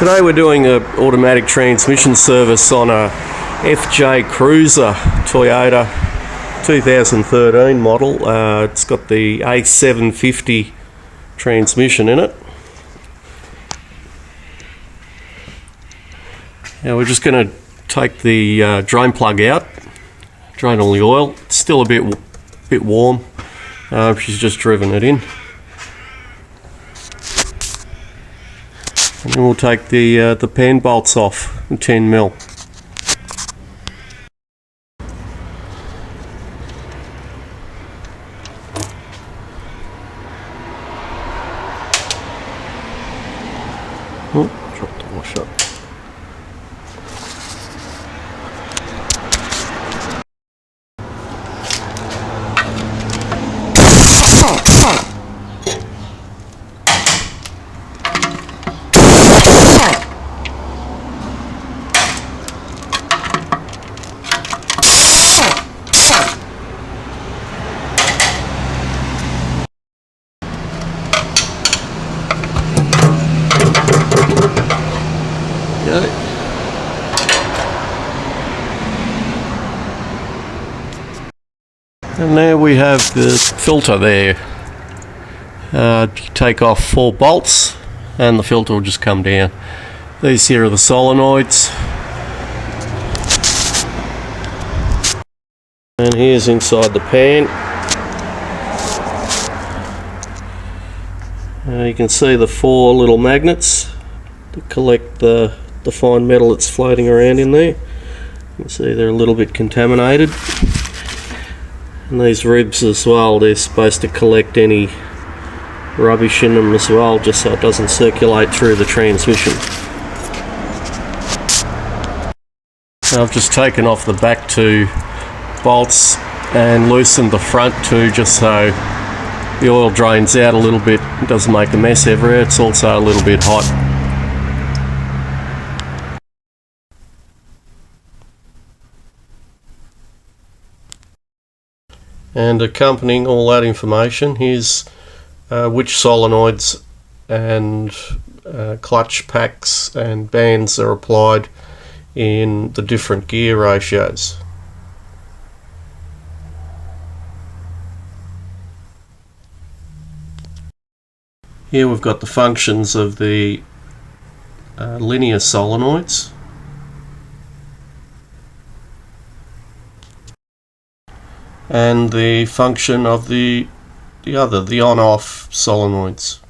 Today we're doing an automatic transmission service on a FJ Cruiser Toyota 2013 model. It's got the A750 transmission in it. Now we're just going to take the drain plug out, drain all the oil. It's still a bit warm. She's just driven it in. And then we'll take the pan bolts off, 10mm. Oh, dropped the washer. And there we have the filter there. Take off 4 bolts and the filter will just come down. These here are the solenoids. And here's inside the pan. You can see the 4 little magnets to collect the fine metal that's floating around in there. You can see they're a little bit contaminated. And these ribs as well, they're supposed to collect any rubbish in them as well, just so it doesn't circulate through the transmission. Now I've just taken off the back 2 bolts and loosened the front 2 just so the oil drains out a little bit. It doesn't make a mess everywhere. It's also a little bit hot. And accompanying all that information, here's which solenoids and clutch packs and bands are applied in the different gear ratios. Here we've got the functions of the linear solenoids. And the function of the on-off solenoids.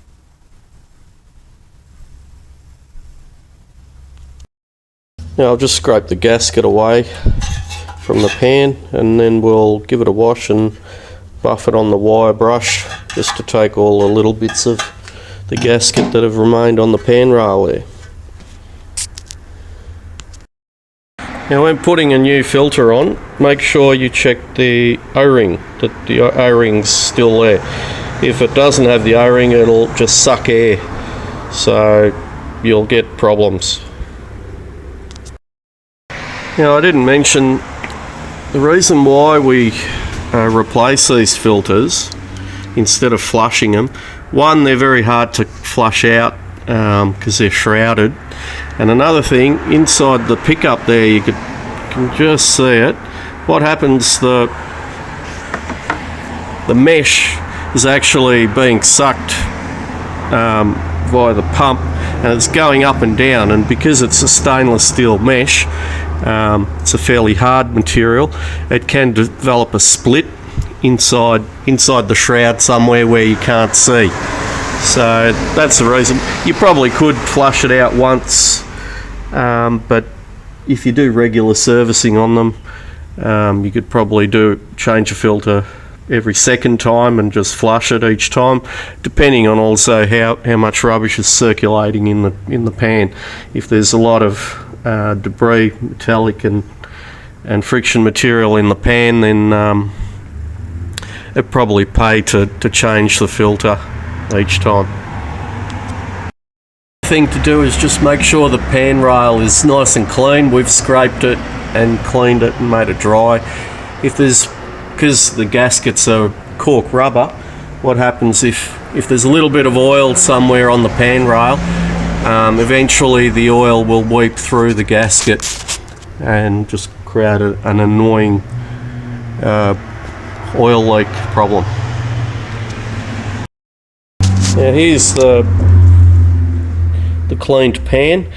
Now I'll just scrape the gasket away from the pan and then we'll give it a wash and buff it on the wire brush just to take all the little bits of the gasket that have remained on the pan rail there. Now when putting a new filter on, make sure you check the O-ring, that the O-ring's still there. If it doesn't have the O-ring, it'll just suck air, so you'll get problems. Now I didn't mention the reason why we replace these filters instead of flushing them. One, they're very hard to flush out because they're shrouded. And another thing, inside the pickup there, you can just see it. What happens, the mesh is actually being sucked via the pump, and it's going up and down. And because it's a stainless steel mesh, it's a fairly hard material. It can develop a split inside the shroud somewhere where you can't see. So that's the reason. You probably could flush it out once, but if you do regular servicing on them, you could probably change a filter every second time and just flush it each time, depending on also how much rubbish is circulating in the pan. If there's a lot of debris, metallic and friction material in the pan, then it'd probably pay to change the filter each time. The thing to do is just make sure the pan rail is nice and clean. We've scraped it and cleaned it and made it dry. Because the gaskets are cork rubber, what happens if there's a little bit of oil somewhere on the pan rail, eventually the oil will weep through the gasket and just create an annoying oil leak problem. Now here's the cleaned pan.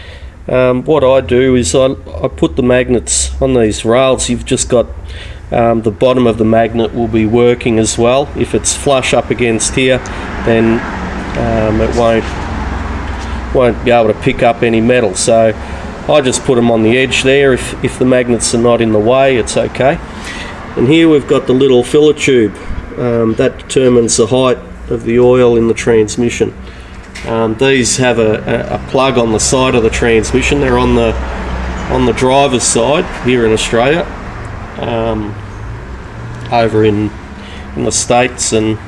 What I do is I put the magnets on these rails. You've just got the bottom of the magnet will be working as well. If it's flush up against here, then it won't be able to pick up any metal. So I just put them on the edge there. If the magnets are not in the way, it's okay. And here we've got the little filler tube that determines the height of the oil in the transmission. These have a plug on the side of the transmission. They're on the driver's side here in Australia. Over in the States and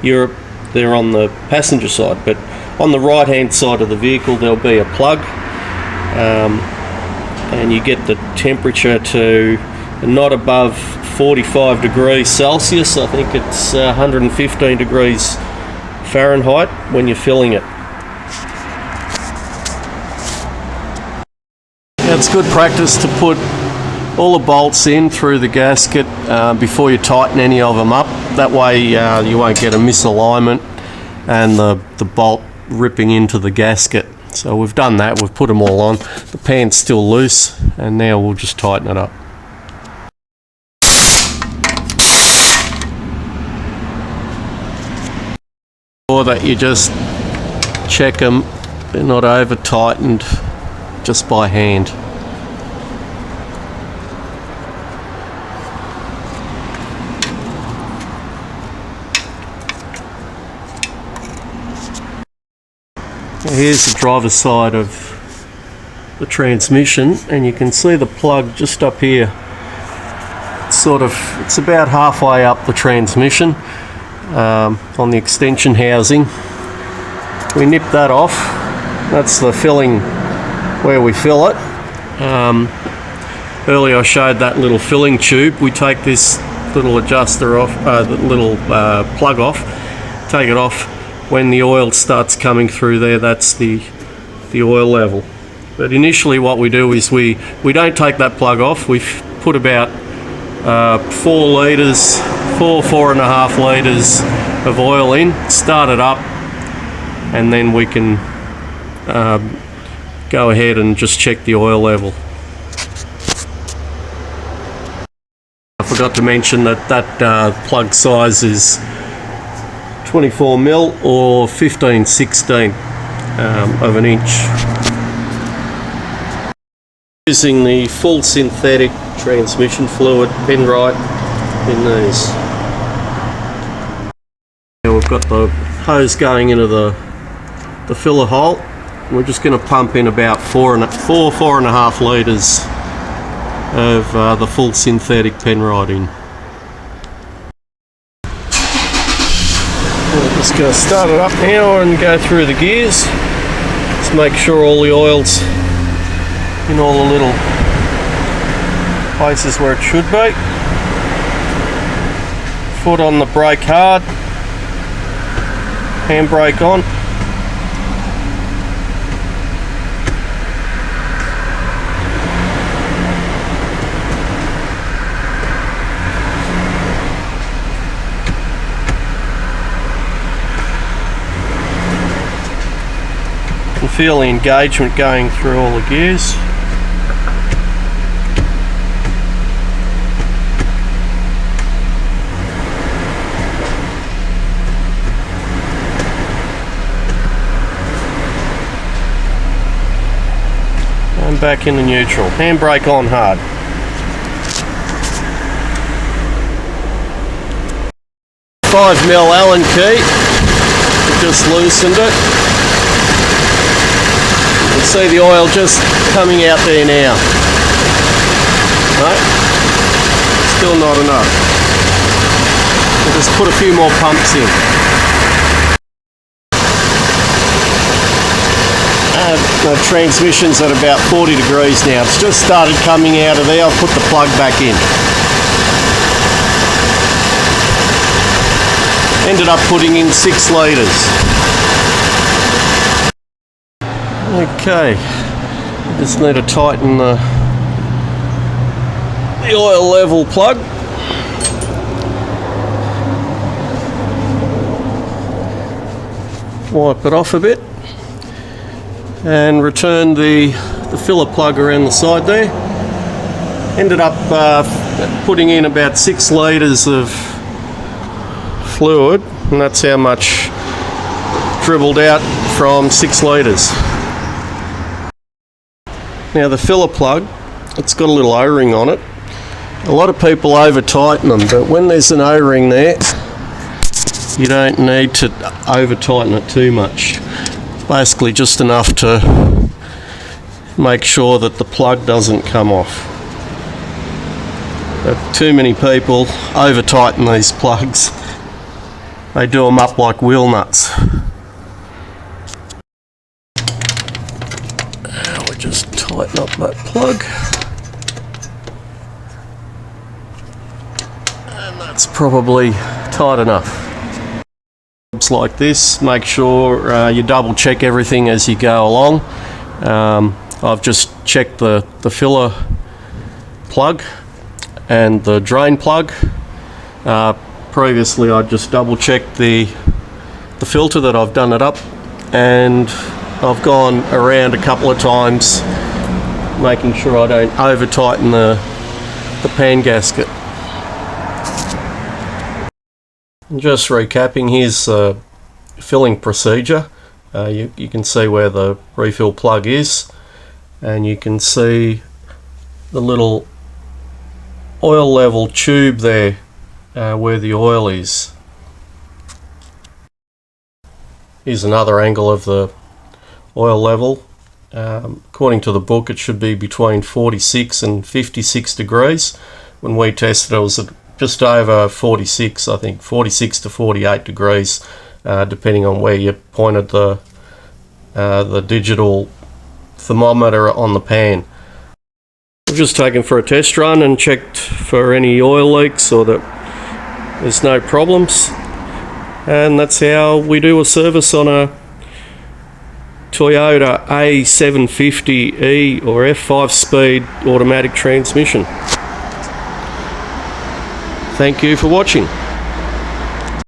Europe, they're on the passenger side. But on the right hand side of the vehicle there'll be a plug, and you get the temperature to not above 45 degrees Celsius. I think it's 115 degrees Fahrenheit when you're filling it. Now it's good practice to put all the bolts in through the gasket before you tighten any of them up. That way you won't get a misalignment and the bolt ripping into the gasket. So we've done that, we've put them all on. The pan's still loose, and now we'll just tighten it up. Or that you just check them, they're not over tightened just by hand. Here's the driver's side of the transmission, and you can see the plug just up here. It's about halfway up the transmission on the extension housing. We nip that off. That's the filling where we fill it. Earlier I showed that little filling tube. We take this little adjuster off, the little plug off, take it off. When the oil starts coming through there, that's the oil level. But initially what we do is we don't take that plug off. We put about 4.5 litres of oil in, start it up, and then we can go ahead and just check the oil level. I forgot to mention that plug size is 24mm or 15/16 of an inch. Using the full synthetic transmission fluid Penrite in these. Now we've got the hose going into the filler hole. We're just going to pump in about 4.5 litres of the full synthetic Penrite in. We're just going to start it up now and go through the gears. Just make sure all the oil's in all the little places where it should be. Foot on the brake hard, handbrake on. You can feel the engagement going through all the gears. And back into neutral. Handbrake on hard. .5 mil Allen key. Just loosened it. You can see the oil just coming out there now. No, still not enough. We'll just put a few more pumps in. The transmission's at about 40 degrees now. It's just started coming out of there. I'll put the plug back in. Ended up putting in 6 litres. Okay, just need to tighten the oil level plug. Wipe it off a bit and return the filler plug around the side there. Ended up putting in about 6 litres of fluid, and that's how much dribbled out from 6 litres. Now the filler plug, it's got a little O-ring on it. A lot of people over tighten them, but when there's an O-ring there, you don't need to over tighten it too much. It's basically just enough to make sure that the plug doesn't come off. But too many people over tighten these plugs. They do them up like wheel nuts. We just tighten up that plug. And that's probably tight enough. Like this, make sure you double check everything as you go along. I've just checked the filler plug and the drain plug. Previously I just double checked the filter that I've done it up, and I've gone around a couple of times making sure I don't over tighten the pan gasket. Just recapping, here's the filling procedure. You can see where the refill plug is, and you can see the little oil level tube there where the oil is. Here's another angle of the oil level. According to the book, it should be between 46 and 56 degrees. When we tested it, was at just over 46, I think 46 to 48 degrees, depending on where you pointed the digital thermometer on the pan. I've just taken for a test run and checked for any oil leaks or that there's no problems, and that's how we do a service on a Toyota A750E or F5 speed automatic transmission. Thank you for watching.